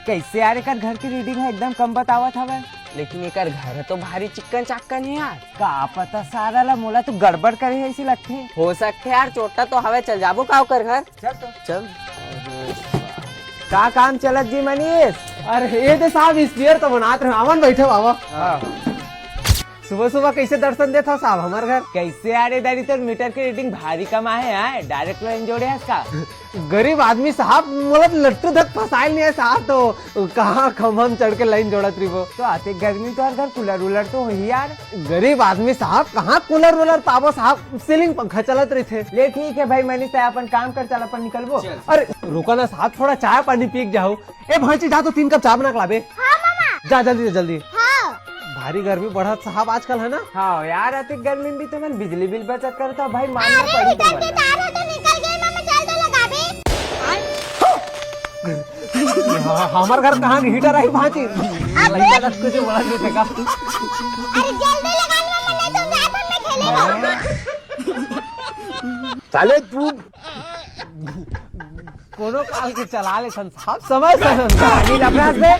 कैसे यार एक घर की रीडिंग है एकदम कम बतावत हवे। लेकिन एक घर तो भारी चिक्कन चाक्कन है यार। का पता सारा ला मोला तो गड़बड़ करे ऐसी लगथे। हो सकते यार, छोटा तो हवे चल जाबो काव कर घर। चल तो चल। का काम चलत जी मनीष? अरे ये तो साहब स्पीयर तो बनात रहे, आवन बैठे बाबा। सुबह सुबह कैसे दर्शन देता साहब हमारे घर? कैसे यार इधर तो मीटर की रीडिंग भारी कम आए हैं, डायरेक्ट लाइन जोड़े है इसका। गरीब आदमी साहब, मतलब लट्टू तक फसाइल नहीं है साहब, तो कहाँ खम्भम चढ़ के लाइन जोड़ा थी वो। तो आते गर्मी तो हर घर कूलर वूलर तो हो ही यार। गरीब आदमी साहब कहाँ कूलर वूलर पावो साहब, सीलिंग पंखा चलत रहे थे। ले ठीक है भाई मनीष, अपन काम कर चल अपन निकलबो। अरे रुको ना साहब, थोड़ा चाय पानी पी के जाओ। ए भांची जा तो 3 कप चाय बना के लाबे। हाँ मामा। जा जल्दी जल्दी। हाँ। भारी गर्मी बढ़त साहब आजकल है ना। हाँ यार आते गर्मी में भी तो मैं बिजली बिल बचत करता भाई, मानना अरे पड़ी इधर के तार है तो निकल गए मामा, चल तो लगा बे। हमारे घर कहाँ हीटर आई भांची? लड़का दस कुछ बड़ा नहीं फेंका। अरे जल्दी लगा मामा, नहीं तो मैदान में खेलेगा। चले तू कोनो काल के चला ले साहब, समय से पानी लपरास बे।